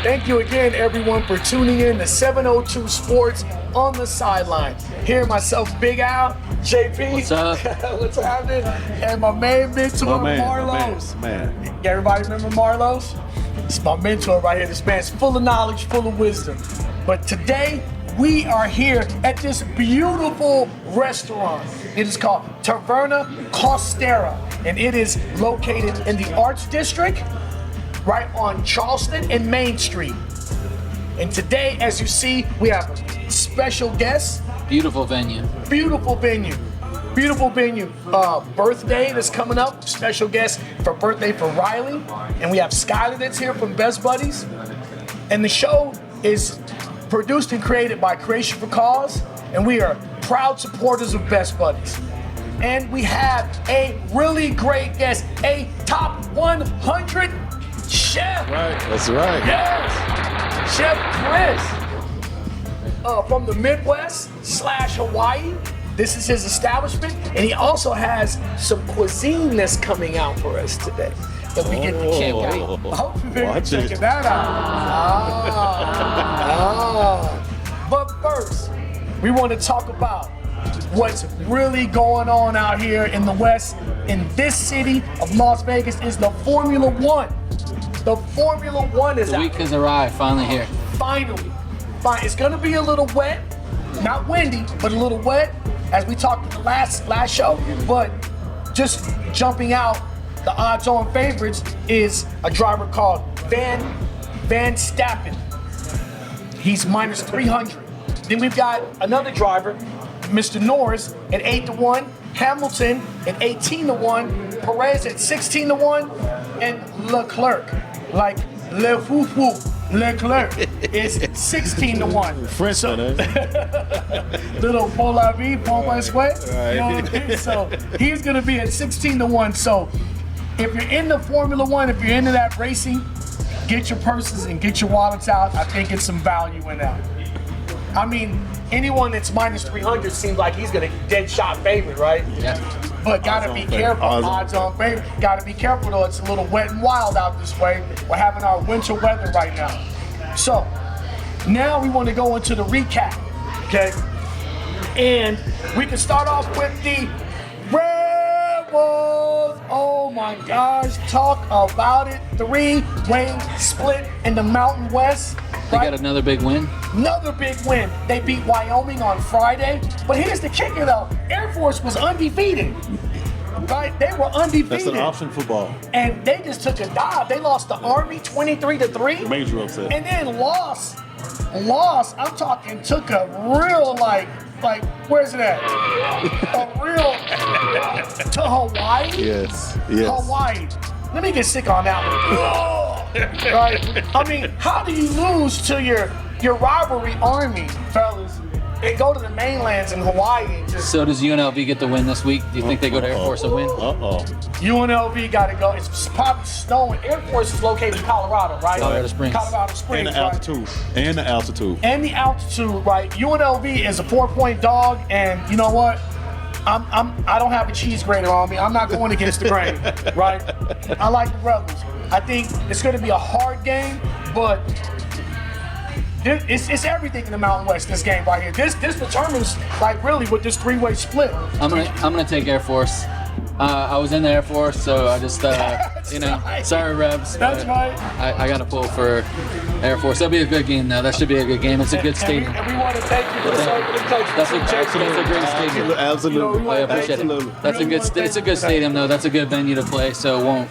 Thank you again, everyone, for tuning in to 702 Sports on the Sideline. Here, myself, Big Al, JP. What's up? What's happening? And my main mentor, Marlos. Man. Everybody remember Marlos? It's my mentor right here. This man's full of knowledge, full of wisdom. But today, we are here at this beautiful restaurant. It is called Taverna Costera, and it is located in the Arts District, right on Charleston and Main Street. And today, as you see, we have a special guest. Beautiful venue. Beautiful venue. Beautiful venue. Birthday that's coming up. Special guest for birthday for Rylee. And we have Skyler that's here from Best Buddies. And the show is produced and created by Creation for Cause. And we are proud supporters of Best Buddies. And we have a really great guest, a top 100 chef. Right, that's right. Yes, Chef Chris from the Midwest / Hawaii. This is his establishment, and he also has some cuisine that's coming out for us today that we get to check out. Hopefully, we're checking that out. But first, we want to talk about what's really going on out here in the West. In this city of Las Vegas is the Formula One. The Formula One is out. The week has arrived, finally here. Finally. Fine. It's gonna be a little wet, not windy, but a little wet, as we talked in the last show. But just jumping out, the odds-on favorites is a driver called Van Stappen. He's minus 300. Then we've got another driver, Mr. Norris at 8-1, Hamilton at 18-1, Perez at 16-1, and Leclerc, like Le Fou Leclerc is 16-1. French, so, little Pour la vie, Pour my sweat. Right. You know what I mean? So he's gonna be at 16-1. So if you're into Formula One, if you're into that racing, get your purses and get your wallets out. I think it's some value in that. I mean, anyone that's minus 300 seems like he's gonna dead shot favorite, right? Yeah. But gotta be careful. Odds on favorite. Gotta be careful though. It's a little wet and wild out this way. We're having our winter weather right now. So now we want to go into the recap, okay? And we can start off with the Rebels. Oh my gosh, talk about it. 3-way split in the Mountain West. They got another big win. Another big win. They beat Wyoming on Friday. But here's the kicker though. Air Force was undefeated. Right? They were undefeated. That's an option football. And they just took a dive. They lost to Army 23-3. Major upset. And then lost. I'm talking took a real like where's it at? A real to Hawaii? Yes. Hawaii. Let me get sick on that one. Right? I mean, how do you lose to your rivalry Army, fellas, and go to the mainlands in Hawaii and just... So does UNLV get the win this week? Do you think they go to Air Force and win? UNLV got to go. It's probably snowing. Air Force is located in Colorado, right? Colorado Springs. And the altitude. Right? And the altitude, right? UNLV is a 4-point dog, and you know what? I don't have a cheese grater on me. I'm not going against the grain, right? I like the Rebels. I think it's going to be a hard game, but it's everything in the Mountain West. This game right here. This determines like really with this 3-way split. I'm gonna take Air Force. I was in the Air Force, so I just right. Sorry Rebs. That's right. I got to pull for Air Force. That'll be a good game though. That should be a good game. It's a good stadium. And we want to thank you for the opening coach. That's a great stadium. Absolutely. I appreciate it. That's a good. It's a good stadium though. That's a good venue to play. So it won't.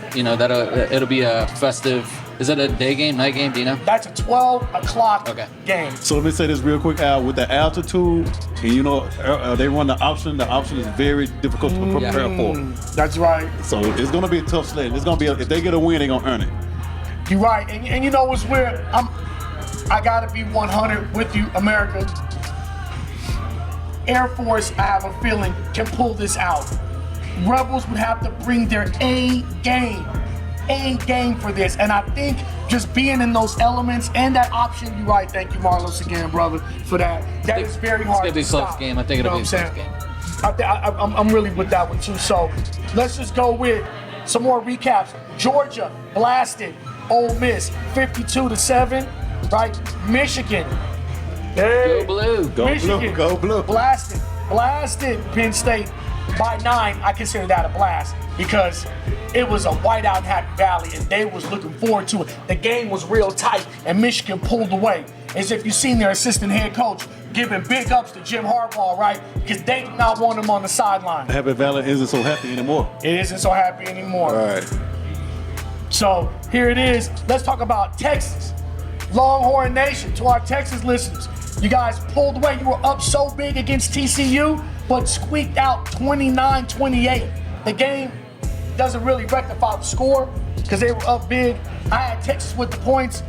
It'll be a festive. Is that a day game, night game? Do you know? That's a 12 o'clock game. So let me say this real quick, Al. With the altitude, and they run the option. The option is very difficult to prepare for. That's right. So it's going to be a tough sled. It's going to be if they get a win, they're going to earn it. You're right. And you know what's weird? I got to be 100 with you, America. Air Force, I have a feeling, can pull this out. Rebels would have to bring their A game for this. And I think just being in those elements and that option, you're right. Thank you, Marlos, again, brother, for that. That is very hard to stop. It's going to be a close game. I think it'll be a close game. I'm really with that one, too. So let's just go with some more recaps. Georgia blasted Ole Miss 52-7. right? Michigan. Hey, Go blue. Go Michigan. blue. Go blue. Blasted Penn State by 9. I consider that a blast because it was a whiteout in Happy Valley and they was looking forward to it. The game was real tight and Michigan pulled away. As if you've seen their assistant head coach giving big ups to Jim Harbaugh, right? Because they did not want him on the sideline. Happy Valley isn't so happy anymore. It isn't so happy anymore. All right. So here it is. Let's talk about Texas. Longhorn Nation, to our Texas listeners. You guys pulled away. You were up so big against TCU, but squeaked out 29-28. The game doesn't really rectify the score because they were up big. I had Texas with the points.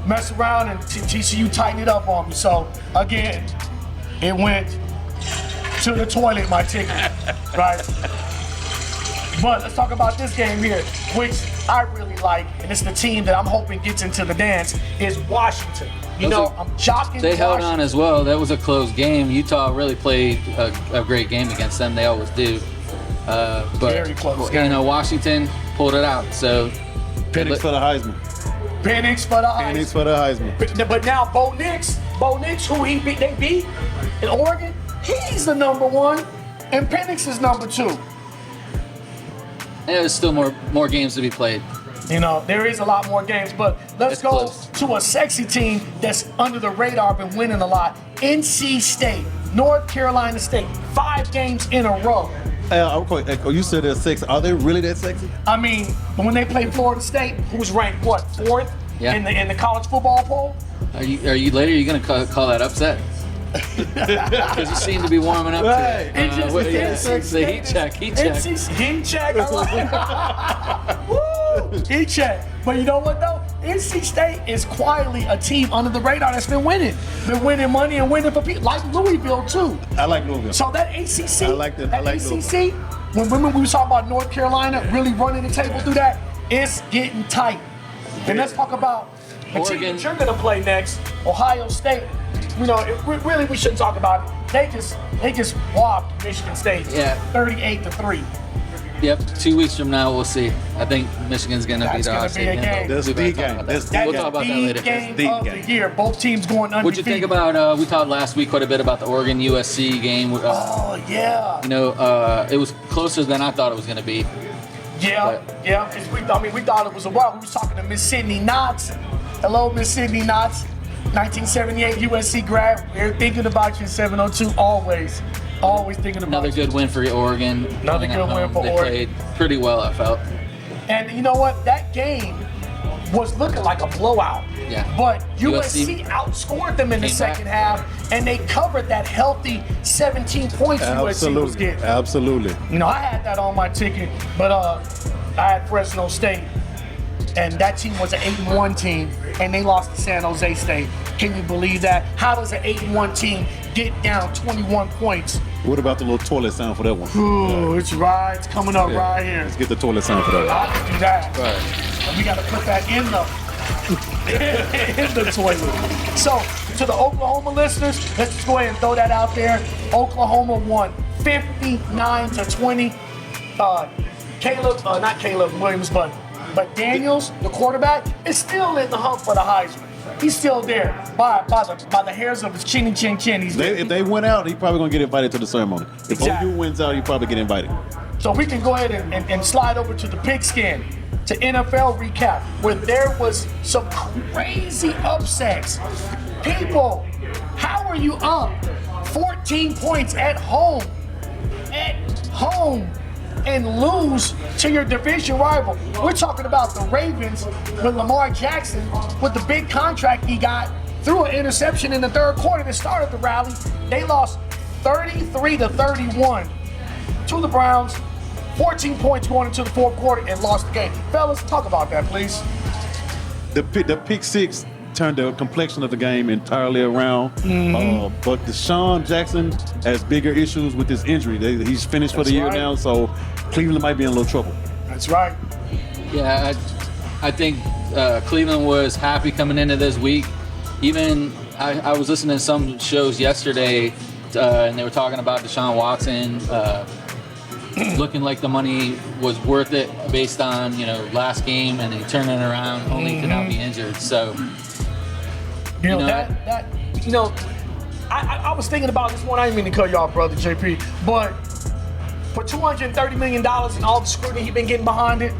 Mess around and TCU tightened it up on me. So again, it went to the toilet, my ticket, right? But let's talk about this game here, which I really like, and it's the team that I'm hoping gets into the dance, is Washington. I'm jockeying They held Washington. on as well. That was a close game. Utah really played a great game against them. They always do. But Very close game. Washington pulled it out. So Penix for the Heisman. Penix for the Penix Heisman. for the Heisman. But now Bo Nix, who they beat in Oregon, he's the number 1, and Penix is number 2. there's still more games to be played. There is a lot more games, but let's It's go close. to a sexy team that's under the radar, been winning a lot. NC State, North Carolina State, 5 games in a row. You said they're sexy. Are they really that sexy? I mean, when they play Florida State, who's ranked 4th Yeah. in the college football poll? Are you later? Are you gonna call that upset? Because you seem to be warming up Right. to it. It's It's the heat check. Heat check. I like it. Woo! Heat check. But you know what though? NC State is quietly a team under the radar that's been winning. Been winning money and winning for people like Louisville too. I like Louisville. So that ACC, I like that. I like ACC, when we was talking about North Carolina really running the table through that, it's getting tight. And let's talk about the team Oregon. that you're gonna play next, Ohio State. Really we shouldn't talk about it. They just whopped Michigan State, Yeah. 38-3. Yep. 2 weeks from now, we'll see. I think Michigan's gonna That's beat gonna Ohio be State a again, game. but That's we the better talk game. about That's that. We'll the talk about that the later. game the of game. the year. Both teams going undefeated. What'd you think about? We talked last week quite a bit about the Oregon USC game. Oh yeah. It was closer than I thought it was gonna be. Yeah. 'Cause we thought it was a while. We was talking to Miss Sydney Knotts. Hello, Miss Sydney Knotts, 1978 USC grad. We're thinking about you in 702 always. Always thinking about Another you. good win for Oregon. Another Playing good at win home. for They Oregon. played pretty well, I felt. And you know what? That game was looking like a blowout. Yeah. But USC USC outscored them in the came second back. half, and they covered that healthy 17 points USC was Absolutely. getting. Absolutely. I had that on my ticket, but I had Fresno State, and that team was an 8-1 team, and they lost to San Jose State. Can you believe that? How does an 8-1 team get down 21 points? What about the little toilet sound for that one? Ooh, it's coming up Yeah. right here. Let's get the toilet sound for that one. I can do that. Right. And we got to put that in the toilet. So, to the Oklahoma listeners, let's just go ahead and throw that out there. Oklahoma won 59-20. Not Caleb Williams, but Daniels, the quarterback, is still in the hunt for the Heisman. He's still there by the hairs of his chinny chin chin. If they win out, he's probably gonna get invited to the ceremony. If Exactly. OU wins out, he probably get invited. So we can go ahead and slide over to the pigskin, to NFL recap, where there was some crazy upsets. People, how are you up 14 points at home? And lose to your division rival. We're talking about the Ravens with Lamar Jackson with the big contract he got through an interception in the third quarter that started the rally. They lost 33-31 to the Browns, 14 points going into the fourth quarter and lost the game. Fellas, talk about that, please. The pick six turned the complexion of the game entirely around. But Deshaun Jackson has bigger issues with his injury. He's finished for That's the year right. now, so Cleveland might be in a little trouble. That's right. Yeah, I think Cleveland was happy coming into this week. Even I was listening to some shows yesterday, and they were talking about Deshaun Watson looking like the money was worth it based on last game, and he turned it around only to now be injured. So You know, You know, that you know, I was thinking about this one. I didn't mean to cut you off, brother JP, but for $230 million and all the scrutiny he's been getting behind it,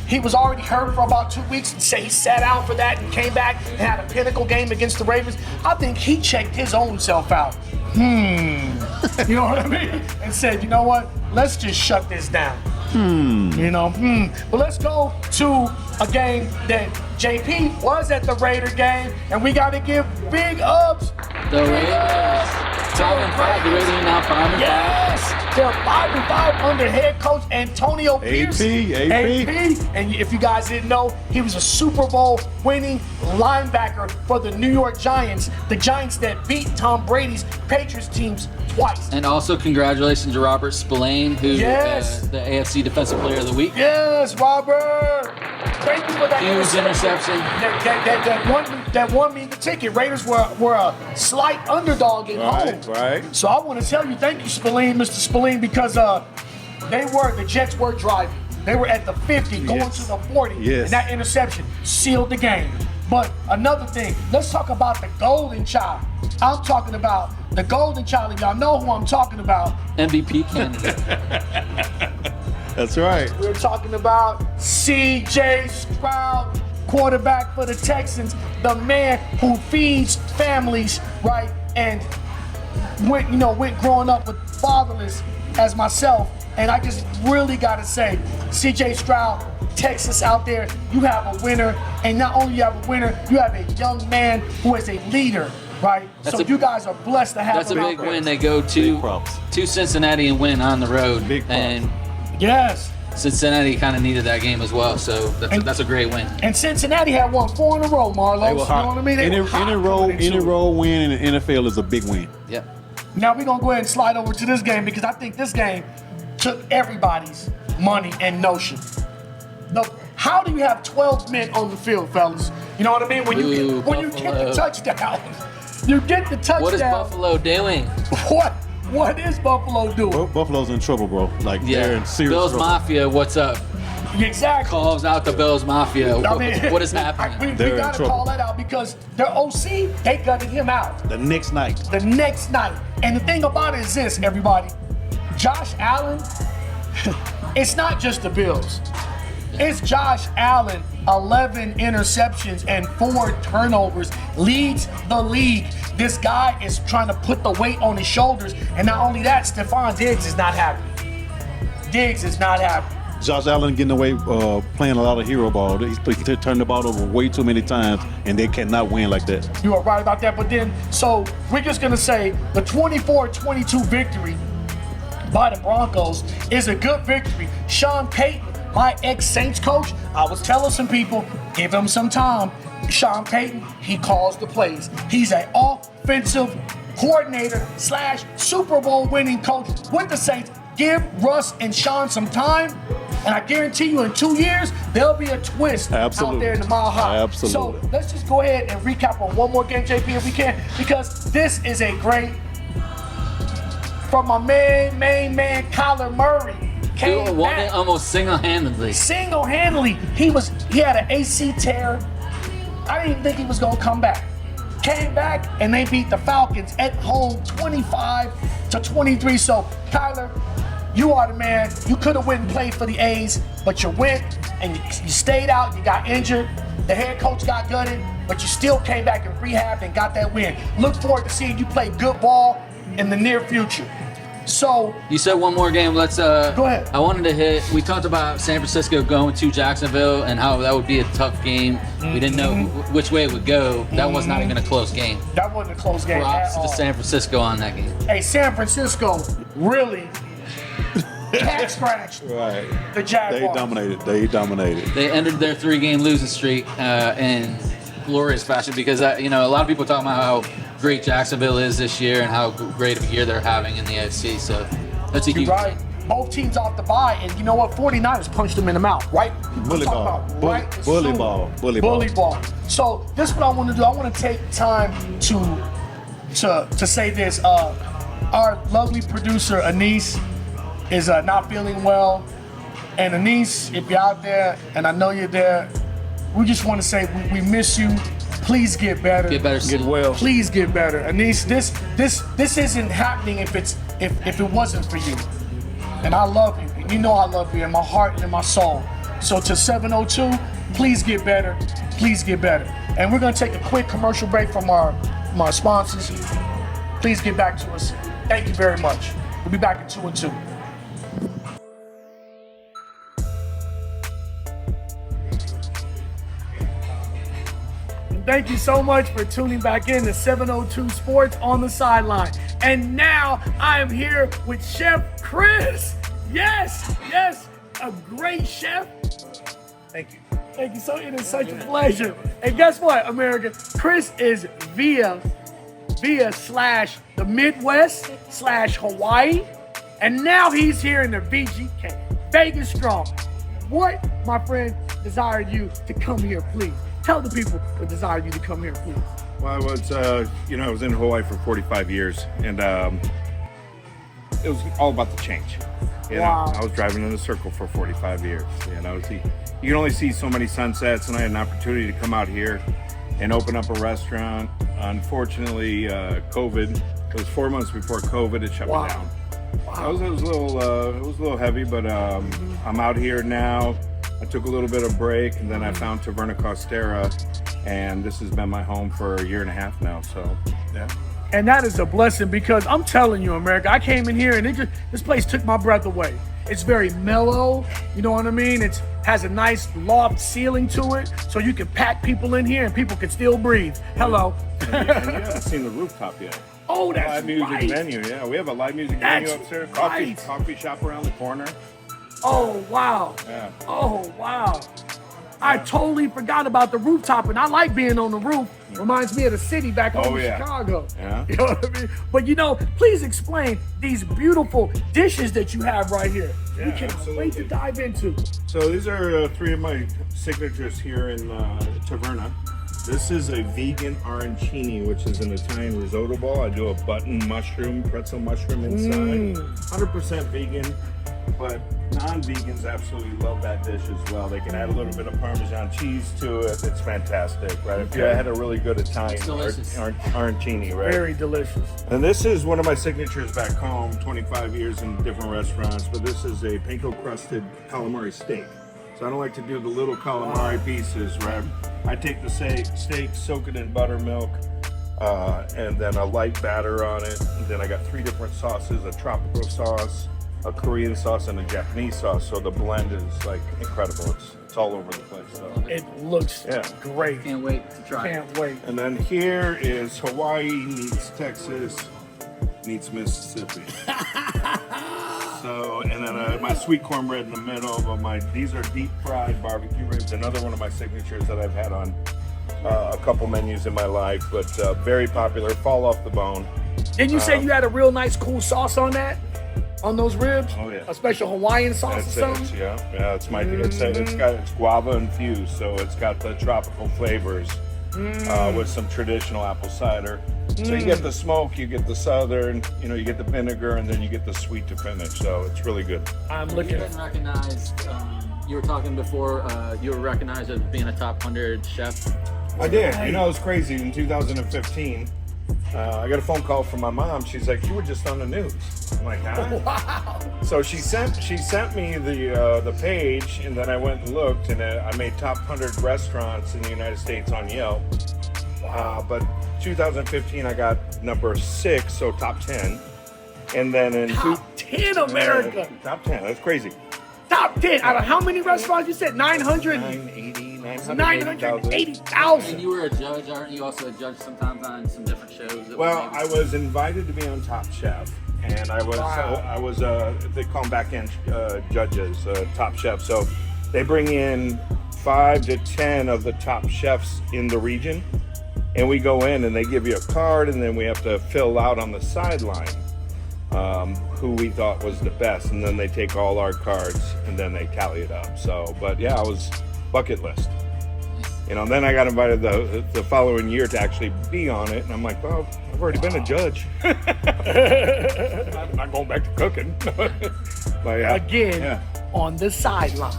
he was already hurt for about 2 weeks. Say he sat out for that and came back and had a pinnacle game against the Ravens. I think he checked his own self out. You know what I mean? And said, you know what? Let's just shut this down. You know, But let's go to a game that JP was at the Raider game, and we got to give big ups. The Raiders. 5-5. The Raiders are now 5-5. Yes, they're 5-5 under head coach Antonio Pierce. AP. And if you guys didn't know, he was a Super Bowl winning linebacker for the New York Giants, the Giants that beat Tom Brady's Patriots teams twice. And also congratulations to Robert Spillane, who Yes. the AFC Defensive Player of the Week. Yes, Robert. Thank you for that Huge interception. That won me the ticket. Raiders were a slight underdog at home. Right. So I want to tell you, thank you, Spillane, Mr. Spillane, because the Jets were driving. They were at the 50, going to the 40, Yes. and that interception sealed the game. But another thing, let's talk about the golden child. I'm talking about the golden child, and y'all know who I'm talking about. MVP candidate. That's right. We're talking about C.J. Stroud, quarterback for the Texans, the man who feeds families, right? And went growing up with fatherless as myself. And I just really gotta say, C.J. Stroud, Texas out there, you have a winner. And not only you have a winner, you have a young man who is a leader, right? You guys are blessed to have That's a him out big there. win. They go Big props. to Cincinnati and win on the road. Big props. And Yes. Cincinnati kind of needed that game as well, so that's a great win. And Cincinnati had won 4 in a row, Marlos. They You were know hot. what I mean? They were hot Any coming into it. road win in the NFL is a big win. Yep. Now we're gonna go ahead and slide over to this game because I think this game took everybody's money and notion. How do you have 12 men on the field, fellas? You know what I mean? When you get the Buffalo. touchdown, you get the touchdown. What is Buffalo doing? What is Buffalo doing? Buffalo's in trouble, bro. Like they're in serious Bills trouble. Mafia, what's up? Exactly. Calls out the Bills Mafia. I mean, What is happening? We They're in gotta trouble. call that out because their OC, they gutted him out The next night. the next night. And the thing about it is this, everybody. Josh Allen, it's not just the Bills. It's Josh Allen, 11 interceptions and 4 turnovers, leads the league. This guy is trying to put the weight on his shoulders. And not only that, Stephon Diggs is not happy. Diggs is not happy. Josh Allen getting away playing a lot of hero ball. He turned the ball over way too many times, and they cannot win like that. You are right about that. But then, so we're just going to say the 24-22 victory by the Broncos is a good victory. Sean Payton, my ex-Saints coach, I was telling some people, give him some time. Sean Payton, he calls the plays. He's an offensive coordinator / Super Bowl winning coach with the Saints. Give Russ and Sean some time, and I guarantee you in 2 years, there'll be a twist out Absolutely. there in the Mile High. Absolutely. So let's just go ahead and recap on one more game, JP, if we can, because this is a great, from my main man, Kyler Murray. Who Came won it back almost single-handedly. single-handedly. He had an AC tear. I didn't even think he was gonna come back. Came back and they beat the Falcons at home 25-23. So Kyler, you are the man. You could have went and played for the A's, but you went and you stayed out. You got injured. The head coach got gutted, but you still came back and rehabbed and got that win. Look forward to seeing you play good ball in the near future. So You said one more game. Let's Go ahead. I wanted to hit. We talked about San Francisco going to Jacksonville and how that would be a tough game. We didn't know which way it would go. That was not even a close game. that wasn't a close game Props at to all. San Francisco on that game. Hey, San Francisco really cat scratched Right. the Jaguars. They dominated. They ended their 3-game losing streak in glorious fashion because a lot of people talking about how great Jacksonville is this year and how great of a year they're having in the AFC. So that's a You're huge. right. Both teams off the bye, and you know what? 49ers punched them in the mouth, right? Bully I'm talking ball. about Bully- right as bully soon. ball. Bully Bully ball. ball. So this is what I want to do. I want to take time to say this. Our lovely producer Anise is not feeling well, and Anise, if you're out there, and I know you're there, we just want to say we miss you. Please get better. Get better soon. Please get better. And this isn't happening if it wasn't for you. And I love you. And you know I love you in my heart and in my soul. So to 702, please get better. Please get better. And we're gonna take a quick commercial break from our sponsors. Please get back to us. Thank you very much. We'll be back in 2 and 2. Thank you so much for tuning back in to 702 Sports on the Sideline. And now I am here with Chef Chris. Yes, a great chef. Thank you. Thank you. So it is such a pleasure. And guess what, America? Chris is via slash the Midwest slash Hawaii. And now he's here in the VGK, Vegas Strong. What, my friend, desired you to come here, please? Tell the people what desired you to come here, please. Well, I was, I was in Hawaii for 45 years, and it was all about the change. You know, I was driving in a circle for 45 years. You know, you can only see so many sunsets, and I had an opportunity to come out here and open up a restaurant. Unfortunately, COVID. It was 4 months before COVID. It shut me down. Wow. It was a little heavy, but I'm out here now. I took a little bit of break, and then I found Taverna Costera, and this has been my home for a year and a half now. So, yeah. And that is a blessing, because I'm telling you, America, I came in here and this place took my breath away. It's very mellow, you know what I mean? It has a nice loft ceiling to it, so you can pack people in here and people can still breathe. Hello. And you haven't seen the rooftop yet. Oh, that's live music right. venue, yeah. We have a live music venue upstairs. Coffee shop around the corner. Oh, wow. Yeah. Oh, wow. I totally forgot about the rooftop, and I like being on the roof. Reminds me of the city back home in Chicago. Yeah. You know what I mean? But please explain these beautiful dishes that you have right here. Yeah, we can't wait to dive into. So these are 3 of my signatures here in Taverna. This is a vegan arancini, which is an Italian risotto ball. I do a button mushroom, pretzel mushroom inside. 100% vegan, but non-vegans absolutely love that dish as well. They can add a little bit of Parmesan cheese to it. It's fantastic, right? If you had a really good Italian arancini, right? Very delicious. And this is one of my signatures back home, 25 years in different restaurants, but this is a panko-crusted calamari steak. So I don't like to do the little calamari pieces, right? I take the steak, soak it in buttermilk, and then a light batter on it. And then I got 3 different sauces, a tropical sauce, a Korean sauce, and a Japanese sauce. So the blend is like incredible. It's all over the place. So. It looks great. Can't wait to try. Can't wait. And then here is Hawaii meets Texas meets Mississippi. So, and then my sweet cornbread in the middle. But these are deep fried barbecue ribs. Another one of my signatures that I've had on a couple menus in my life, but very popular. Fall off the bone. Didn't you say you had a real nice, cool sauce on that? On those ribs? Oh yeah. A special Hawaiian sauce or something? Yeah. It's it's guava infused, so it's got the tropical flavors with some traditional apple cider. So you get the smoke, you get the southern, you get the vinegar, and then you get the sweet to finish. So it's really good. I'm You looking been recognized. You were talking before. You were recognized as being a top 100 chef. I did. It was crazy. In 2015, I got a phone call from my mom. She's like, "You were just on the news." I'm like, "Huh?" Wow. So she sent me the page, and then I went and looked, and I made top 100 restaurants in the United States on Yelp. But 2015, I got number 6, so top 10. And then in Top 10, America. Top 10. That's crazy. Top 10 out of how many restaurants you said? 900? 980,000. And you were a judge, aren't you? Also a judge sometimes on some different shows. Well, I was invited to be on Top Chef, and I was they call them back-end judges, Top Chef. So they bring in 5 to 10 of the top chefs in the region, and we go in and they give you a card, and then we have to fill out on the sideline who we thought was the best, and then they take all our cards and then they tally it up. So, but yeah, I was bucket list. And then I got invited the following year to actually be on it, and I'm like, well, I've already been a judge. I'm not going back to cooking. But yeah. Again, on the sideline,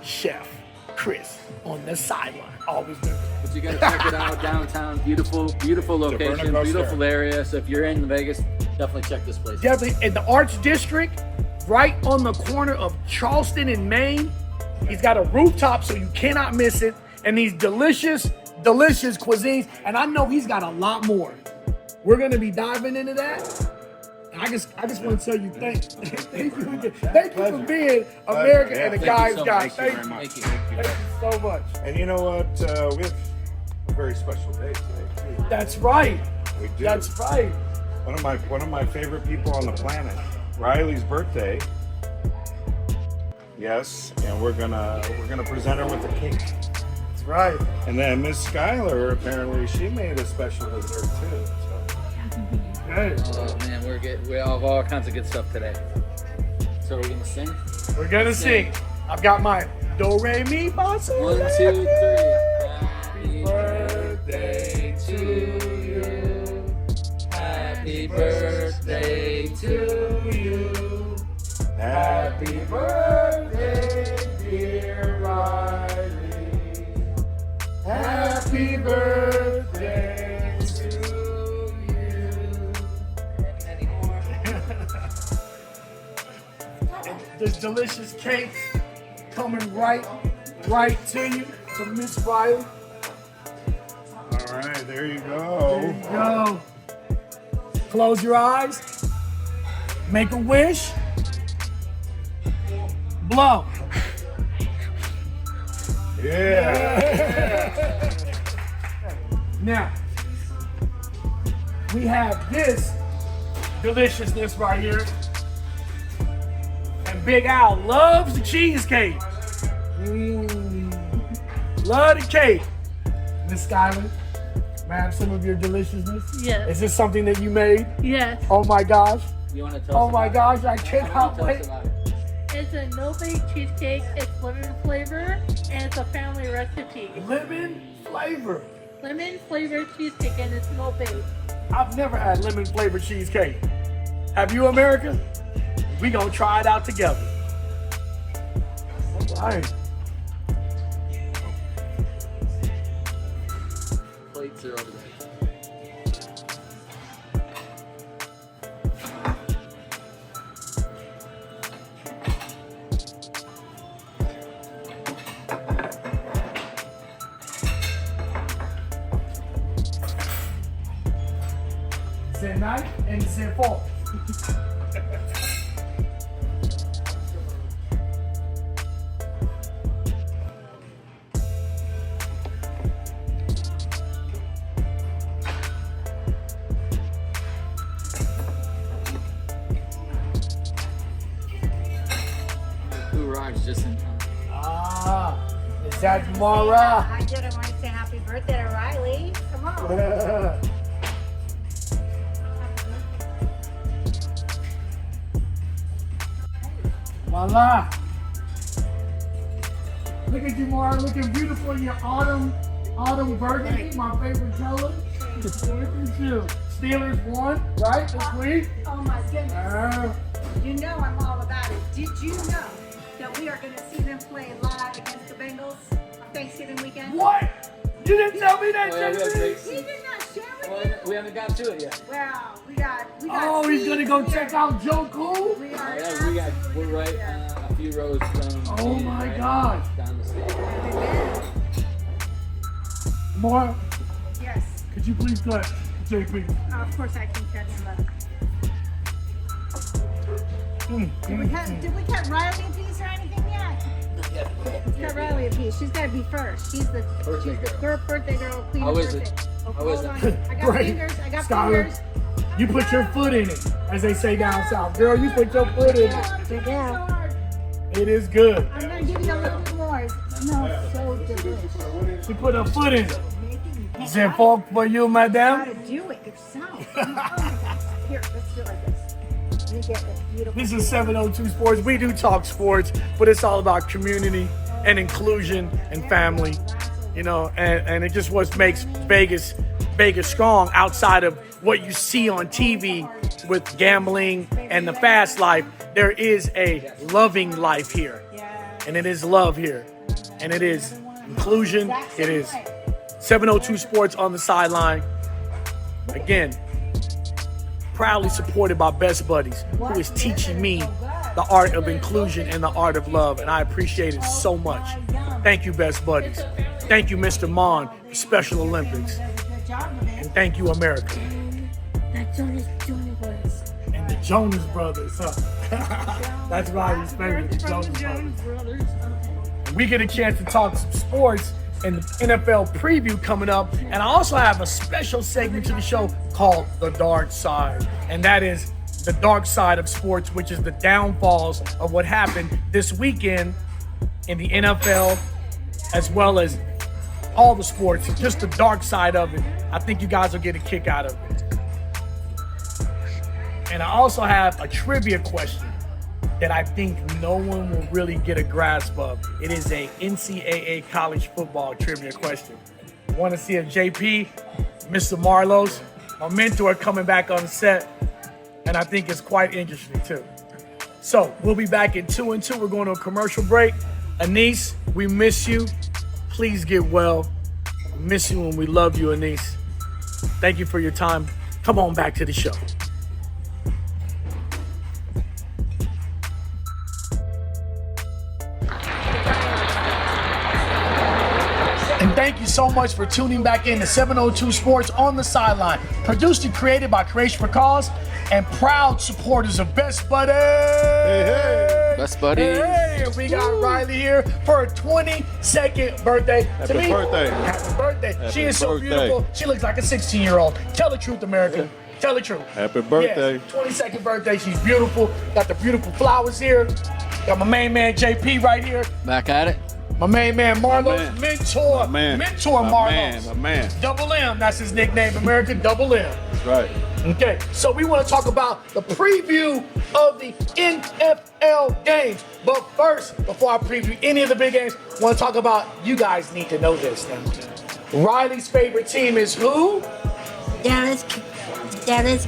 Chef Chris on the sideline. Always been. But you gotta check it out downtown. Beautiful location, Taverna beautiful Costera. area. So if you're in Vegas, definitely check this place out. Definitely in the Arts District, right on the corner of Charleston and Maine. He's got a rooftop, so you cannot miss it. And these delicious cuisines. And I know he's got a lot more. We're gonna be diving into that. And I just want to tell you thank you for being American and the Thank guys you so guy. much. Thank very you. much. Thank you. So much. And you know what? We have a very special day today too. That's right. We do. That's right. One of my favorite people on the planet, Riley's birthday. Yes, and we're gonna present her with a cake. That's right. And then Miss Skyler, apparently she made a special dessert too. So. Hey, Oh man, we have all kinds of good stuff today. So we're gonna sing. we're gonna sing. I've got my do re mi fa sol 1, la 2, ti. 3. Happy birthday to you. Happy birthday to you. Happy birthday, dear Rylee. Happy birthday to you. This delicious cake coming right to you from Miss Rylee. All right, there you There go. you go. Close your eyes. Make a wish. Blow. Yeah. Now, we have this deliciousness right here. And Big Al loves the cheesecake. Love the cake. Miss Skyler, may I have some of your deliciousness? Yes. Is this something that you made? Yes. Oh my gosh. You wanna tell Oh us my about gosh, I it? cannot Tell us wait. about it. It's a no-bake cheesecake. It's lemon flavor, and it's a family recipe. Lemon flavor. Lemon flavored cheesecake, and it's no-bake. I've never had lemon flavored cheesecake. Have you, America? We gonna try it out together. All right. Plates are over there. C'est night and c'est fall. Who rides just in time? Ah, is that Mara? I did. I want to say happy birthday to Riley. Come on. Voila. Look at you, Mara, looking beautiful in your autumn burgundy, my favorite color. Look at you. Steelers won, right, this week? Oh my goodness. Uh, You know I'm all about it. Did you know that we are going to see them play live against the Bengals on Thanksgiving weekend? what? You didn't tell me that, Oh, yeah, we have JC? great We did not share with Well, you. we haven't got to it yet. Well, we got. Oh, he's gonna go Steve check here. out Joe Cool? We are. Yeah, we're right a few rows from. Oh my right gosh. Down the stage. Mara, Yes. could you please cut JP? Of course I can catch him up. Did we cut Riley a piece or anything yet? Let's cut Riley a piece. She's got to be first. She's the birthday girl. Queen How of is birthday. it? Oh, How is hold it? on. I got Great. fingers. I got Skyler, fingers. you put your foot in it, as they say down south. Girl, you put your foot in it. I'm trying so hard. It is good. I'm gonna give you a little bit more. It smells so delicious. She put her foot in it. C'est fork for you, You madame. gotta do it yourself. Oh my gosh. Here, let's do it like this. Let me get this beautiful. This is 702 Sports. We do talk sports, but it's all about community and inclusion and family. You know, and it just what makes Vegas strong outside of what you see on TV with gambling and the fast life. There is a loving life here, and it is love here, and it is inclusion. It is 702 Sports on the sideline. Again, proudly supported by Best Buddies, who is teaching me the art of inclusion and the art of love, and I appreciate it so much. Thank you, Best Buddies. Thank you, Mr. Mahon, for Special Olympics. And thank you, America. That's Jonas Brothers. And the Jonas Brothers, huh? That's Riley's favorite, the Jonas Brothers. We get a chance to talk some sports and the NFL preview coming up. And I also have a special segment to the show called The Dark Side. And that is the dark side of sports, which is the downfalls of what happened this weekend in the NFL, as well as all the sports, just the dark side of it. I think you guys will get a kick out of it. And I also have a trivia question that I think no one will really get a grasp of. It is a NCAA college football trivia question. I want to see if JP, Mr. Marlos, my mentor, coming back on the set, and I think it's quite interesting too. So we'll be back in 2 and 2. We're going to a commercial break. Anise, we miss you. Please get well. We miss you and we love you, Anise. Thank you for your time. Come on back to the show. And thank you so much for tuning back in to 702 Sports on the Sideline. Produced and created by Creation for Cause and proud supporters of Best Buddy. Hey. Best Buddy. Hey, we got Rylee here for her 22nd birthday. Happy to me, birthday. Happy birthday. Happy She is so birthday. beautiful. She looks like a 16-year-old. Tell the truth, America. Tell the truth. Happy birthday. Yes, 22nd birthday. She's beautiful. Got the beautiful flowers here. Got my main man JP right here. Back at it. My main man Marlos, man. mentor, My man. mentor My Marlos. man, my man. Double M, that's his nickname, America, Double M. That's right. Okay, so we want to talk about the preview of the NFL games. But first, before I preview any of the big games, I want to talk about, you guys need to know this now. Riley's favorite team is who? Dallas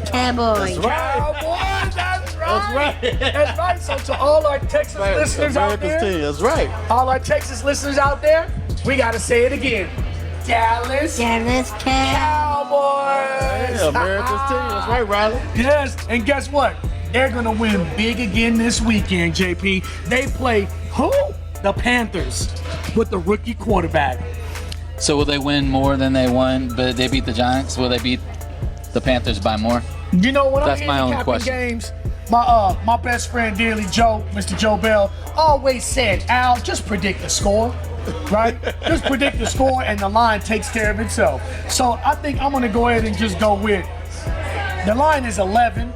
Cowboys. Cowboys, that's right. That's right. That's right. So to all our Texas listeners out America's there, team. That's right. all our Texas listeners out there, we got to say it again. Dallas Cowboys. Cowboys. Yeah, America's team. That's right, Riley. Yes, and guess what? They're going to win big again this weekend, JP. They play who? The Panthers with the rookie quarterback. So will they win more than they won, but they beat the Giants? Will they beat the Panthers by more? You know what? That's I'm my own handicapping question. games. My best friend dearly Joe, Mr. Joe Bell, always said, Al, just predict the score, right? Just predict the score and the line takes care of itself. So I think I'm gonna go ahead and just go with, the line is 11.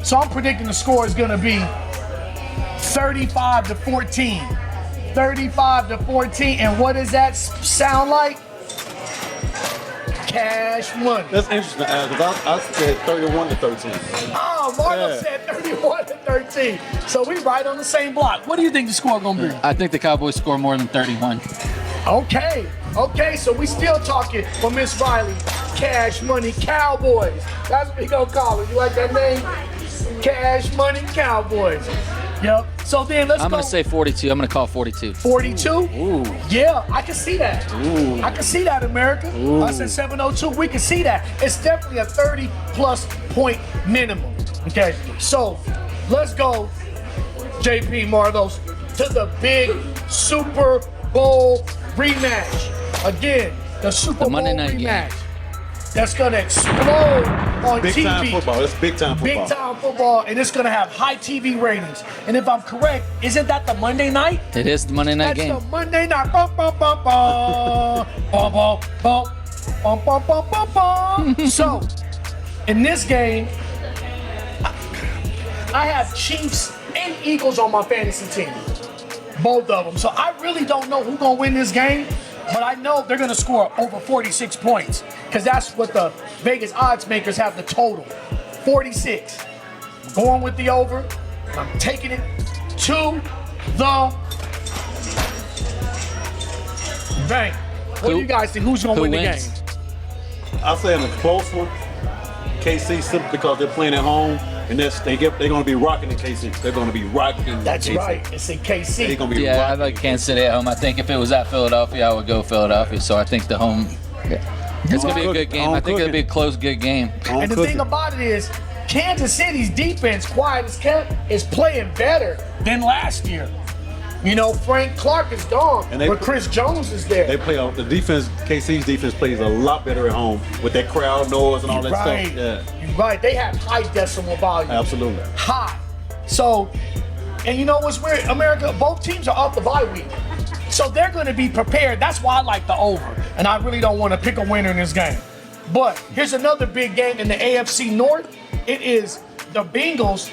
So I'm predicting the score is gonna be 35-14. 35-14, and what does that sound like? Cash money. That's interesting, because I said 31-13. Oh, Marlo Yeah. said 31-13. So we right on the same block. What do you think the score gonna be? I think the Cowboys score more than 31. Okay, so we still talking for Miss Rylee. Cash Money Cowboys. That's what we gonna call it. You like that name? Cash Money Cowboys. Yep. So then let's I'm go. going to say 42. I'm going to call 42. 42? Ooh. Yeah, I can see that. Ooh. I can see that, America. I said 702. We can see that. It's definitely a 30-plus point minimum. Okay, so let's go, JP Marlos, to the big Super Bowl rematch. Again, the Super Bowl Monday night rematch. game. That's gonna explode on Big TV. time football. It's big time football. Big time football, and it's gonna have high TV ratings. And if I'm correct, isn't that the Monday night? It is the Monday night That's game. the Monday night. Bum, bum, bum, bum. Bum, bum, bum. Bum, bum, bum, bum, bum. So, in this game, I have Chiefs and Eagles on my fantasy team. Both of them. So I really don't know who's gonna win this game, but I know they're gonna score over 46 points, because that's what the Vegas odds makers have the total. 46. Going with the over. I'm taking it to the bank. What do you guys think? Who's gonna who win wins? the game? I'll say in a close one, KC, simply because they're playing at home. And they're going to be rocking in KC. They're going to be rocking. That's KC. right. It's in KC. They're going to be Yeah, I rocking. like Kansas City at home. I think if it was at Philadelphia, I would go Philadelphia. So I think the home. It's going to be a good game. I think it'll be a close, good game. And the thing about it is, Kansas City's defense, quiet as kept, is playing better than last year. You know, Frank Clark is gone, but Chris Jones is there. They play on the defense. KC's defense plays a lot better at home with that crowd noise and all that stuff. Yeah, You're right. They have high decimal volume. absolutely. High. So, and you know what's weird? America, both teams are off the bye week. So they're going to be prepared. That's why I like the over. And I really don't want to pick a winner in this game. But here's another big game in the AFC North. It is the Bengals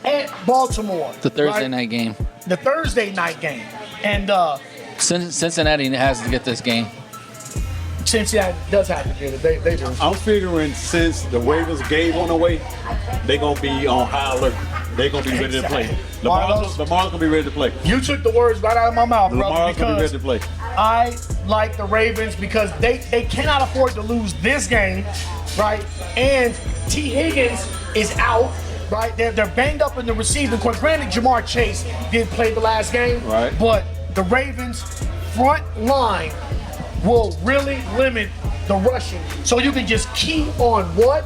at Baltimore. The Thursday night game. The Thursday night game. And Cincinnati has to get this game. Cincinnati does have to get it. They do. I'm figuring since the Ravens gave one away, they're going to be on high alert. They're going to be ready to play. Lamar's going to be ready to play. You took the words right out of my mouth, brother. Lamar's going to be ready to play. I like the Ravens because they cannot afford to lose this game, right? And T. Higgins is out, right? They're banged up in the receiving court. Granted, Jamar Chase did play the last game, Right. But the Ravens' front line will really limit the rushing. So you can just key on what?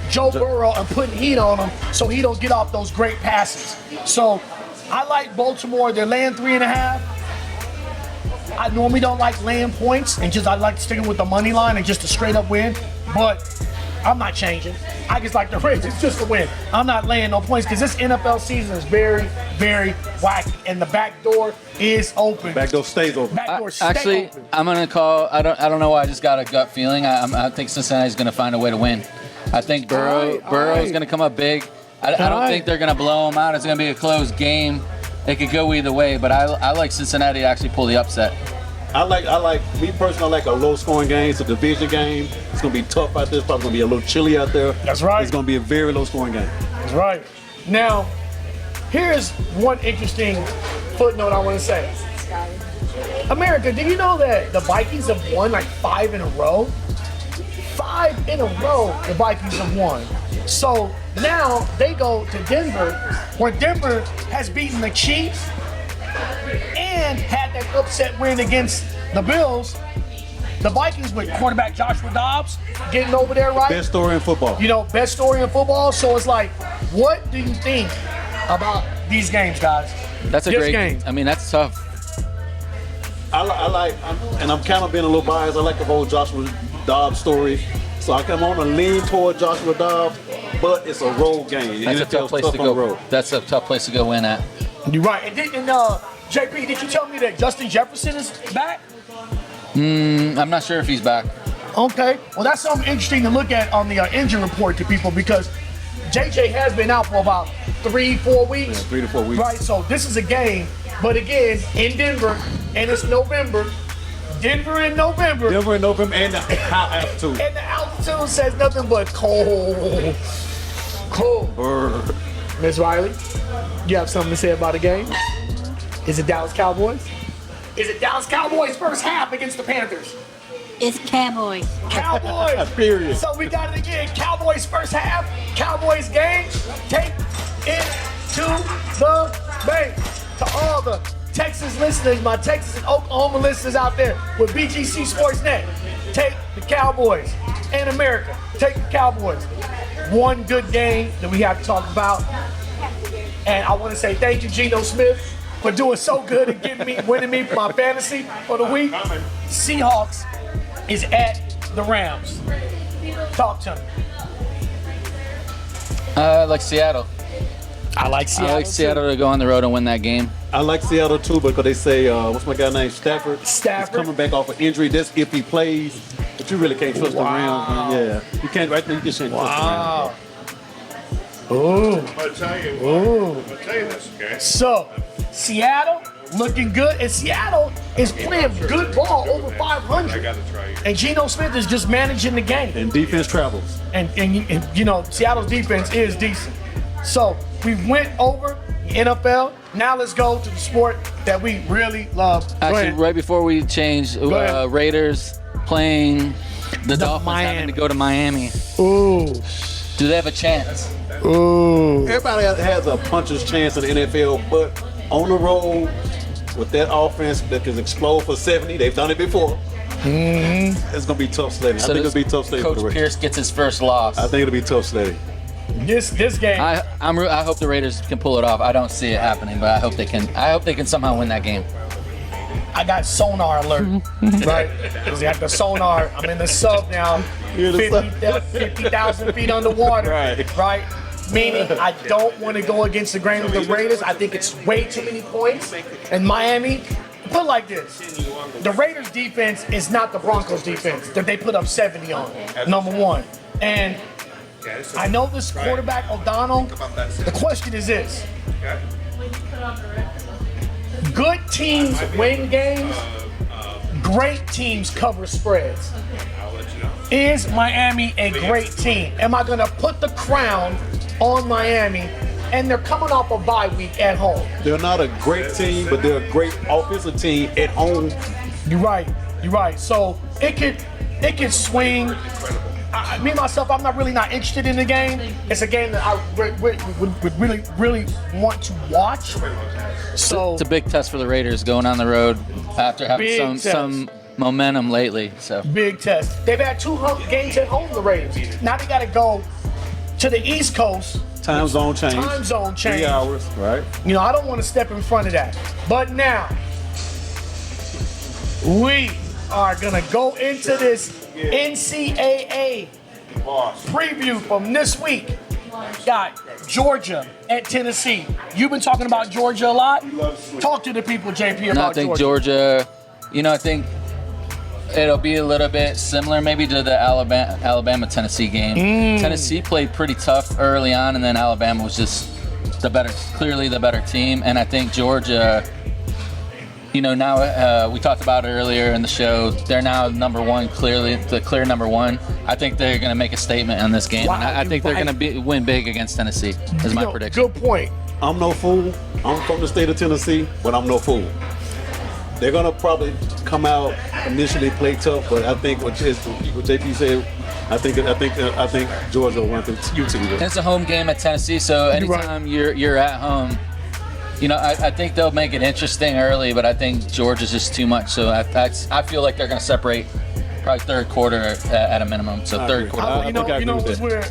Joe Burrow and putting heat on him so he don't get off those great passes. So I like Baltimore. They're laying 3.5. I normally don't like laying points and I like sticking with the money line and just a straight up win. But I'm not changing. I just like the Ravens just to win. I'm not laying no points because this NFL season is very, very wacky and the back door is open. Back door stays open. Back door stay Actually, open. I'm gonna call. I don't know why. I just got a gut feeling. I think Cincinnati's gonna find a way to win. I think Burrow's gonna come up big. I don't think they're gonna blow them out. It's gonna be a close game. It could go either way, but I like Cincinnati to actually pull the upset. I like me personally. I like a low scoring game. It's a division game. It's gonna be tough out there. It's probably gonna be a little chilly out there. That's right. It's gonna be a very low scoring game. That's right. Now, here's one interesting footnote I want to say. America, did you know that the Vikings have won like 5 in a row? 5 in a row the Vikings have won. So now they go to Denver, where Denver has beaten the Chiefs and had that upset win against the Bills. The Vikings with quarterback Joshua Dobbs getting over there, right? Best story in football. You know, best story in football. So it's like, what do you think about these games, guys? That's a This great game. I mean, that's tough. I'm kind of being a little biased. I like the whole Joshua Dobbs story. So I come on and lean toward Joshua Dobbs, but it's a road game. That's a tough place to go. That's a tough place to go win at. You're right. And JP, did you tell me that Justin Jefferson is back? I'm not sure if he's back. Okay. Well, that's something interesting to look at on the injury report to people because JJ has been out for about 3-4 weeks. 3 to 4 weeks. Right. So this is a game, but again, in Denver, and it's November. Denver in November. Denver in November and the high altitude. And the altitude says nothing but cold. Cold. Brr. Ms. Rylee, you have something to say about the game? Is it Dallas Cowboys? Is it Dallas Cowboys first half against the Panthers? It's Cowboys. Cowboys. Period. So we got it again. Cowboys first half. Cowboys game. Take it to the bank. To all the Texas listeners, my Texas and Oklahoma listeners out there with BGC Sportsnet, take the Cowboys. And America, take the Cowboys. One good game that we have to talk about. And I want to say thank you, Geno Smith, for doing so good and winning me my fantasy for the week. Seahawks is at the Rams. Talk to me. Like Seattle. I like Seattle. I like Seattle to go on the road and win that game. I like Seattle too, because they say, what's my guy name? Stafford. He's coming back off an injury. That's if he plays. But you really can't trust the Rams, man. Yeah. You can't, right there, you just can't trust Wow. Ooh. I'll tell you this, okay? So, Seattle looking good, and Seattle is playing good ball over 500. I got to try you. And Geno Smith is just managing the game. the Rams. And defense travels. And you know, Seattle's defense is decent. So, we went over NFL. Now let's go to the sport that we really love. Go Actually, ahead. right before we change, ahead. Raiders playing the Dolphins Miami. having to go to Miami. Ooh. Do they have a chance? Everybody has a puncher's chance in the NFL, but on the road with that offense that can explode for 70, they've done it before. It's gonna be tough sledding. I think it'll be tough sledding for the Coach Raiders. Pierce gets his first loss. I think it'll be tough sledding. This game. I hope the Raiders can pull it off. I don't see it happening, but I hope they can. I hope they can somehow win that game. I got sonar alert, right? Because I got the sonar. I'm in the sub now, 50,000 feet underwater, right? Meaning I don't want to go against the grain of the Raiders. I think it's way too many points. And Miami, put it like this. The Raiders defense is not the Broncos defense that they put up 70 on, number one. And I know this quarterback, O'Donnell, the question is this. Good teams win games. Great teams cover spreads. Is Miami a great team? Am I going to put the crown on Miami? And they're coming off a bye week at home. They're not a great team, but they're a great offensive team at home. You're right. So it could swing. Me myself, I'm not interested in the game. It's a game that I would really want to watch. So It's a big test for the Raiders going on the road after having some momentum lately. So big test. They've had 2 games at home, the Raiders. Now they got to go to the East Coast. Time zone change. 3 hours, right? I don't want to step in front of that. But now, we are going to go into this NCAA preview from this week. Got Georgia at Tennessee. You've been talking about Georgia a lot. Talk to the people, JP, about I think Georgia, I think it'll be a little bit similar maybe to the Alabama-Tennessee game. Tennessee played pretty tough early on, and then Alabama was just clearly the better team. And I think Georgia, now we talked about it earlier in the show, they're now number one, the clear number one. I think they're going to make a statement on this game. Wow, and I think they're going to win big against Tennessee, is my prediction. Good point. I'm no fool. I'm from the state of Tennessee, but I'm no fool. They're gonna probably come out initially play tough, but I think what JP said, I think Georgia will run through UT. It's a home game at Tennessee, so anytime you're at home, I think they'll make it interesting early, but I think Georgia's just too much. So I feel like they're gonna separate probably third quarter at a minimum. So third quarter. What's weird?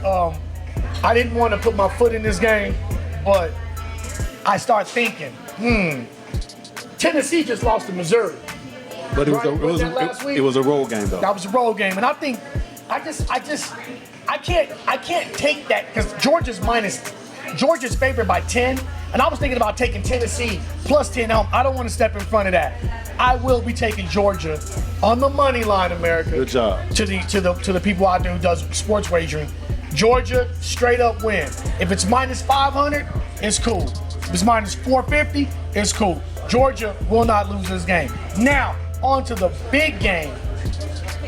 I didn't want to put my foot in this game, but I start thinking, Tennessee just lost to Missouri. But it was a road game though. That was a road game, and I think I can't take that because Georgia's favored by 10, and I was thinking about taking Tennessee plus 10 home. I don't want to step in front of that. I will be taking Georgia on the money line, America. Good job. To the people out there who does sports wagering. Georgia straight up win. If it's minus 500, it's cool. If it's minus 450, it's cool. Georgia will not lose this game. Now, on to the big game.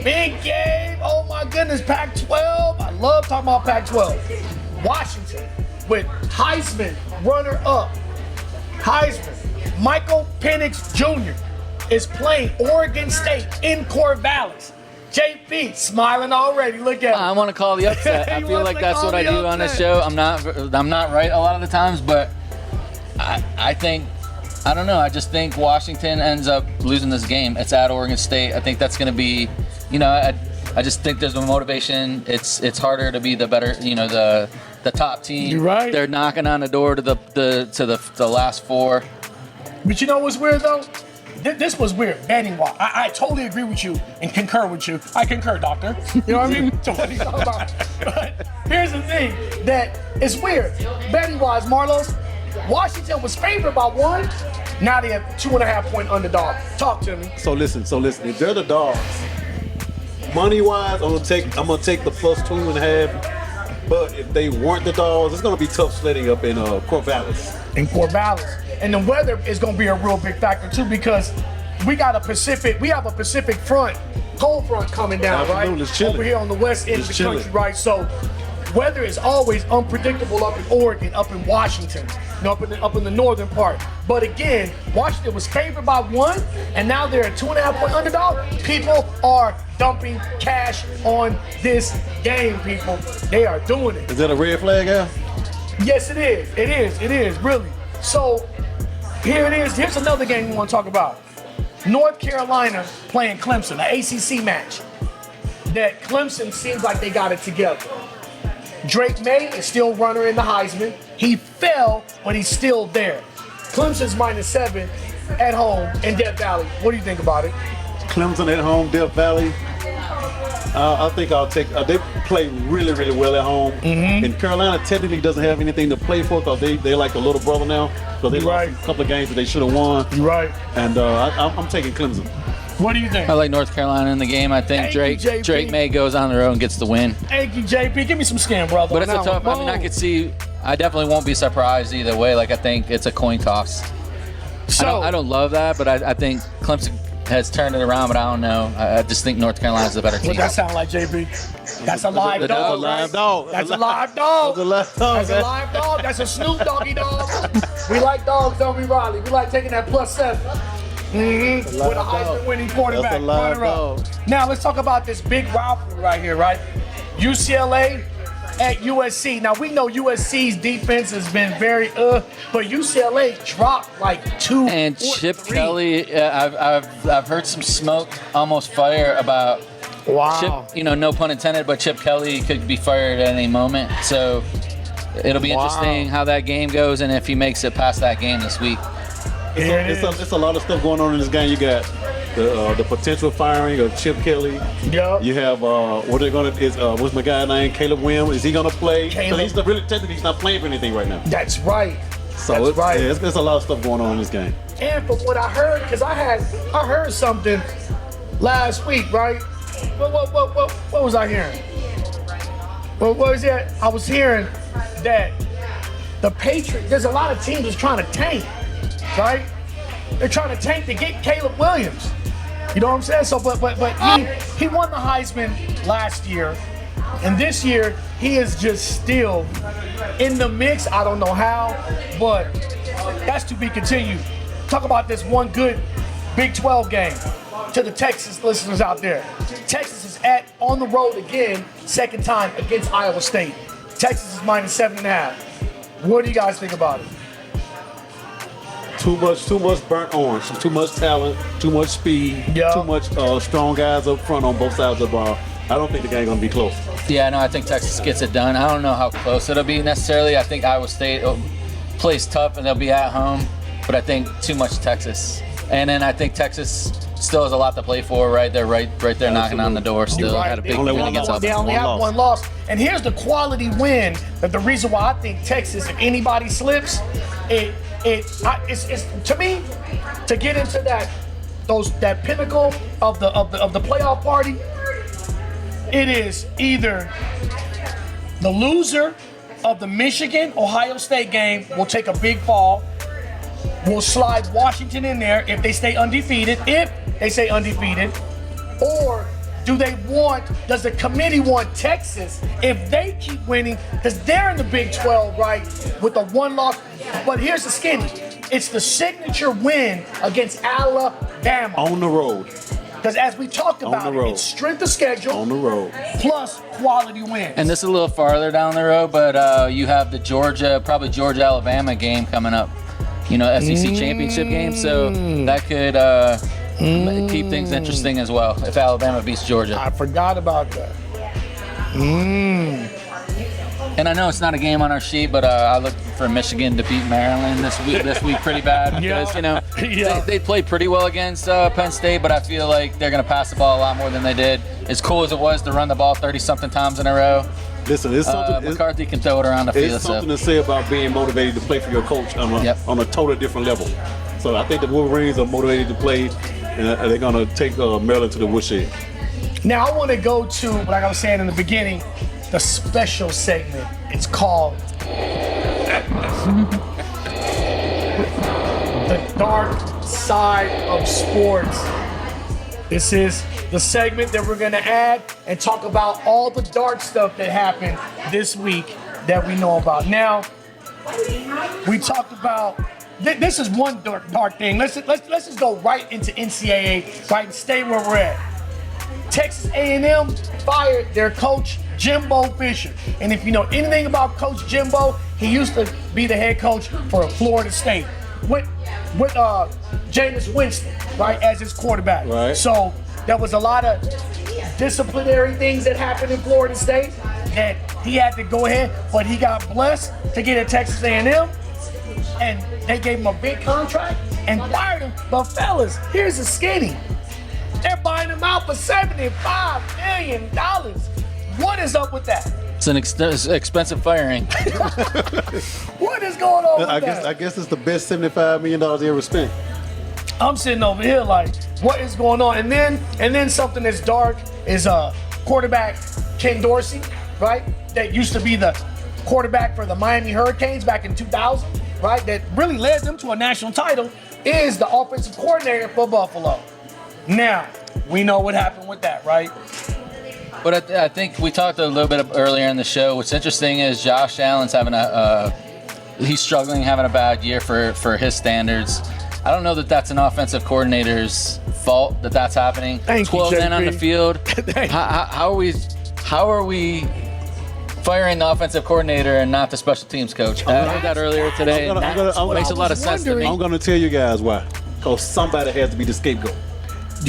Big game. Oh my goodness, Pac-12. I love talking about Pac-12. Washington with Heisman runner-up. Heisman. Michael Penix Jr. is playing Oregon State in Corvallis. JP smiling already. Look at him. I want to call the upset. I feel like that's what I do on this show. I'm not right a lot of the times, but I don't know. I just think Washington ends up losing this game. It's at Oregon State. I think that's going to be, I just think there's a motivation. It's harder to be the better, the top team. You're right. They're knocking on the door to the last four. But you know what's weird though? This was weird. Betting wise, I totally agree with you and concur with you. I concur, doctor. You know what I mean? To what he's talking about. But here's the thing that it's weird. Betting wise, Marlos, Washington was favored by 1. Now they have 2.5 point underdog. Talk to me. So listen. If they're the dogs, money wise, I'm gonna take the plus 2.5. But if they weren't the dogs, it's gonna be tough sledding up in Corvallis. And the weather is gonna be a real big factor too because we have a Pacific front, cold front coming down, right? It's chilly. Over here on the west end of the country, right? So weather is always unpredictable up in Oregon, up in Washington. up in the northern part. But again, Washington was favored by 1, and now they're a 2.5-point underdog. People are dumping cash on this game, people. They are doing it. Is that a red flag, Al? Yes, it is. It is, really. So here it is. Here's another game we want to talk about. North Carolina playing Clemson, an ACC match. That Clemson seems like they got it together. Drake May is still runner in the Heisman. He fell, but he's still there. Clemson's -7 at home in Death Valley. What do you think about it? Clemson at home, Death Valley. I think I'll take. They play really, really well at home. And Carolina technically doesn't have anything to play for because they're like the little brother now. So they lost a couple of games that they should have won. You're right. And I'm taking Clemson. What do you think? I like North Carolina in the game. I think Drake May goes on the road and gets the win. Thank you, JP. Give me some skin, brother. But it's a tough. I mean, I could see. I definitely won't be surprised either way. Like I think it's a coin toss. So I don't love that, but I think Clemson has turned it around. But I don't know. I just think North Carolina's the better team. what that sound like, JP? That's a live That's dog. a live right? dog. That's a live dog. That's a live dog. That's a live dog. That's a Snoop Doggy dog. We like dogs, don't we, Rylee? We like taking that +7. With a Heisman-winning quarterback. That's a live runner-up. dog. Now let's talk about this big rivalry right here, right? UCLA at USC. Now we know USC's defense has been very but UCLA dropped like 2 And or Chip 3. Kelly, I've heard some smoke, almost fire about Wow. Chip. No pun intended, but Chip Kelly could be fired at any moment. So it'll be interesting how that game goes and if he makes it past that game this week. It's a lot of stuff going on in this game. You got the potential firing of Chip Kelly. Yep. You have what's my guy name? Caleb Williams. Is he gonna play? Caleb. He's not really technically he's not playing for anything right now. That's right. So That's right. There's a lot of stuff going on in this game. And from what I heard, because I heard something last week, right? What was I hearing? What was it? I was hearing that the Patriots, there's a lot of teams that's trying to tank, right? They're trying to tank to get Caleb Williams. You know what I'm saying? So, but he won the Heisman last year, and this year he is just still in the mix. I don't know how, but that's to be continued. Talk about this one good Big 12 game to the Texas listeners out there. Texas is on the road again, second time against Iowa State. Texas is -7.5. What do you guys think about it? Too much burnt orange, too much talent, too much speed, Yeah. too much strong guys up front on both sides of the ball. I don't think the game's gonna be close. Yeah, no, I think Texas gets it done. I don't know how close it'll be necessarily. I think Iowa State plays tough and they'll be at home, but I think too much Texas. And then I think Texas still has a lot to play for, right? They're right there knocking on the door still. You're right. Had a big They only win won against one- They Alabama. only have one loss. And here's the quality win that the reason why I think Texas, if anybody slips, it's to me, to get into that pinnacle of the playoff party, it is either the loser of the Michigan-Ohio State game will take a big fall. We'll slide Washington in there if they stay undefeated, or does the committee want Texas if they keep winning, because they're in the Big 12, right, with the one loss. But here's the skinny. It's the signature win against Alabama. On the road. Because as we talked about, the road. it's strength of schedule On the road. plus quality wins. And this is a little farther down the road, but you have the Georgia-Alabama game coming up. SEC championship game, so that could keep things interesting as well if Alabama beats Georgia. I forgot about that. And I know it's not a game on our sheet, but I look for Michigan to beat Maryland this week pretty bad because they played pretty well against Penn State, but I feel like they're going to pass the ball a lot more than they did. As cool as it was to run the ball 30-something times in a row, Listen, it's something. McCarthy can throw it around the field. It's something to say about being motivated to play for your coach on a totally different level. So I think the Wolverines are motivated to play, and they're going to take Maryland to the woodshed. Now I want to go to, like I was saying in the beginning, the special segment. It's called The Dark Side of Sports. This is the segment that we're going to add and talk about all the dark stuff that happened this week that we know about. Now, We talked about this is one dark thing. Let's just go right into NCAA, right, and stay where we're at. Texas A&M fired their coach Jimbo Fisher, and if you know anything about Coach Jimbo, he used to be the head coach for Florida State with Jameis Winston, right, as his quarterback. Right. So there was a lot of disciplinary things that happened in Florida State that he had to go ahead, but he got blessed to get at Texas A&M, and they gave him a big contract and fired him. But fellas, here's the skinny. They're buying him out for $75 million. What is up with that? It's an expensive firing. What is going on with that? I guess it's the best $75 million he ever spent. I'm sitting over here like, what is going on? And then something that's dark is quarterback Ken Dorsey, right? That used to be the quarterback for the Miami Hurricanes back in 2000, right? That really led them to a national title, is the offensive coordinator for Buffalo. Now, we know what happened with that, right? But I think we talked a little bit earlier in the show. What's interesting is Josh Allen's having he's struggling, having a bad year for his standards. I don't know that that's an offensive coordinator's fault that that's happening. Thank you, 12 men on the JP. field. How are we firing the offensive coordinator and not the special teams coach? I heard that earlier today. I'm and gonna- that makes a lot of sense to me. I'm going to tell you guys why. Because somebody has to be the scapegoat.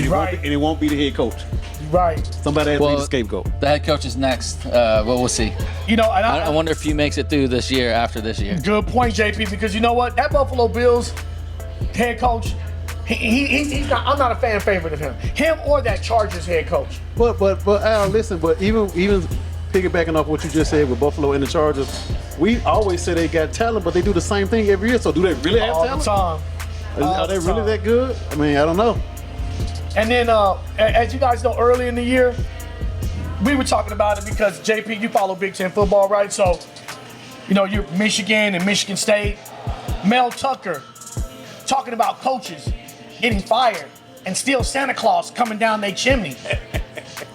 Right. And it won't be the head coach. Right. Somebody has to be the scapegoat. The head coach is next. Well, we'll see. You know, and I wonder if he makes it through this year after this year. Good point, JP, because you know what? That Buffalo Bills head coach, he's not, I'm not a fan favorite of him. Him or that Chargers head coach. But Al, listen, but even piggybacking off what you just said with Buffalo and the Chargers, we always say they got talent, but they do the same thing every year. So do they really have All the talent? time. Are they really that good? I mean, I don't know. And then, as you guys know, early in the year, we were talking about it because, JP, you follow Big Ten football, right? So, you know, you're Michigan and Michigan State. Mel Tucker talking about coaches getting fired and still Santa Claus coming down their chimney.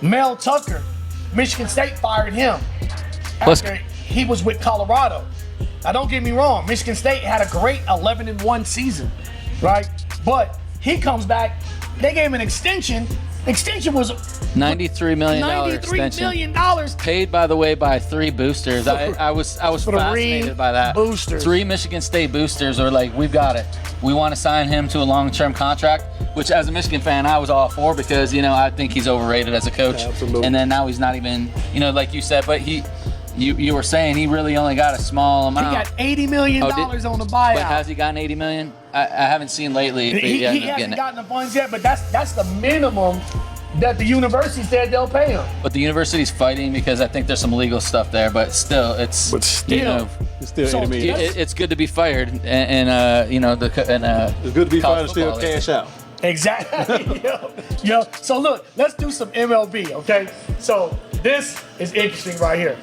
Mel Tucker, Michigan State fired him after he was with Colorado. Now, don't get me wrong. Michigan State had a great 11-1 season, right? But he comes back. They gave him an extension. Extension was $93 million extension. $93 million. Paid, by the way, by 3 boosters. I was fascinated by that. Boosters. 3 Michigan State boosters were like, we've got it. We want to sign him to a long-term contract, which as a Michigan fan, I was all for because, you know, I think he's overrated as a coach. Absolutely. And then now he's not even, you know, like you said, but you were saying he really only got a small He amount. got $80 million on the buyout. But has he gotten $80 million? I haven't seen lately if He ended up hasn't getting it. gotten the funds yet, but that's the minimum that the university said they'll pay him. But the university's fighting because I think there's some legal stuff there. But still, it's you know, It's still So, $80 million. it's good to be fired, and you know It's good to be fired and still football. cash out. Exactly. yo. So look, let's do some MLB, okay? So this is interesting right here.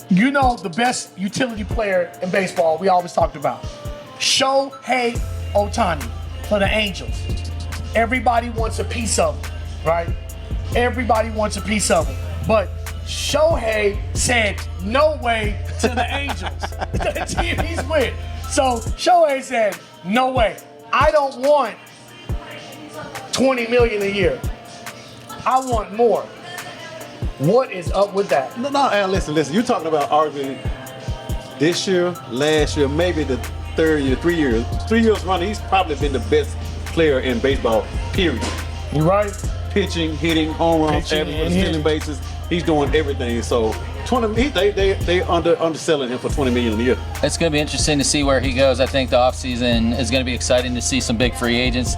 You know the best utility player in baseball we always talked about. Shohei Ohtani for the Angels. Everybody wants a piece of him, right? Everybody wants a piece of him. But Shohei said no way to the Angels, the team he's with. So Shohei said, no way. I don't want $20 million a year. I want more. What is up with that? No, Al, listen. You're talking about arguing this year, last year, maybe the third year, 3 years. 3 years running, he's probably been the best player in baseball, period. You right? Pitching, hitting, home runs, Pitching averaging, and stealing hitting. bases. He's doing everything. So they underselling him for $20 million a year. it's going to be interesting to see where he goes. I think the offseason is going to be exciting to see some big free agents.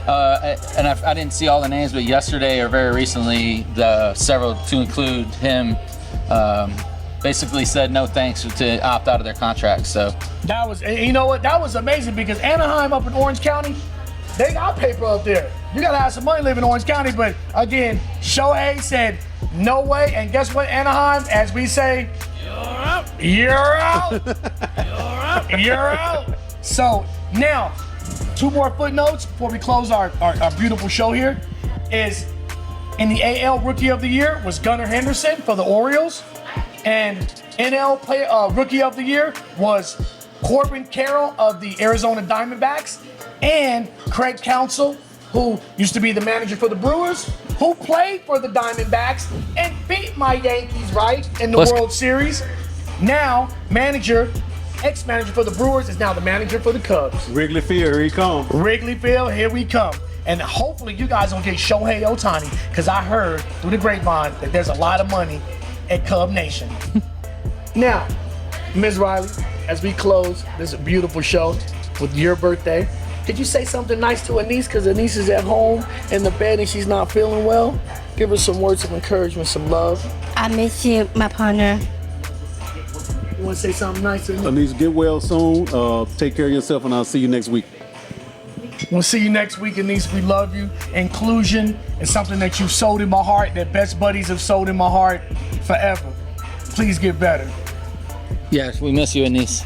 And I didn't see all the names, but yesterday or very recently, several, to include him, basically said no thanks to opt out of their contracts. So That was, and you know what? That was amazing because Anaheim up in Orange County, they got paper up there. You gotta have some money living in Orange County. But again, Shohei said no way. And guess what, Anaheim? As we say, you're out. You're out. You're out. You're out. So now, 2 more footnotes before we close our beautiful show here. Is in the AL Rookie of the Year was Gunnar Henderson for the Orioles. And NL player, Rookie of the Year was Corbin Carroll of the Arizona Diamondbacks and Craig Counsell, who used to be the manager for the Brewers, who played for the Diamondbacks and beat my Yankees, right, in the World Series. Now, ex-manager for the Brewers is now the manager for the Cubs. Wrigley Field, here he comes. Wrigley Field, here we come. And hopefully you guys don't get Shohei Ohtani, because I heard through the grapevine that there's a lot of money at Cub Nation. Now, Ms. Rylee, as we close this beautiful show with your birthday, could you say something nice to Anise? Because Anise is at home in the bed and she's not feeling well. Give her some words of encouragement, some love. I miss you, my partner. You want to say something nice to Anise? Anise, get well soon. Take care of yourself, and I'll see you next week. We'll see you next week, Anise. We love you. Inclusion is something that you've sold in my heart, that Best Buddies have sold in my heart forever. Please get better. Yes, we miss you, Anise.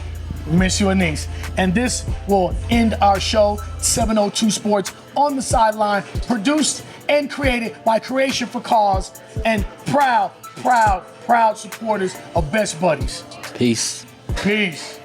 We miss you, Anise. And this will end our show, 702 Sports on the Sideline, produced and created by Creation for Cause and proud supporters of Best Buddies. Peace. Peace.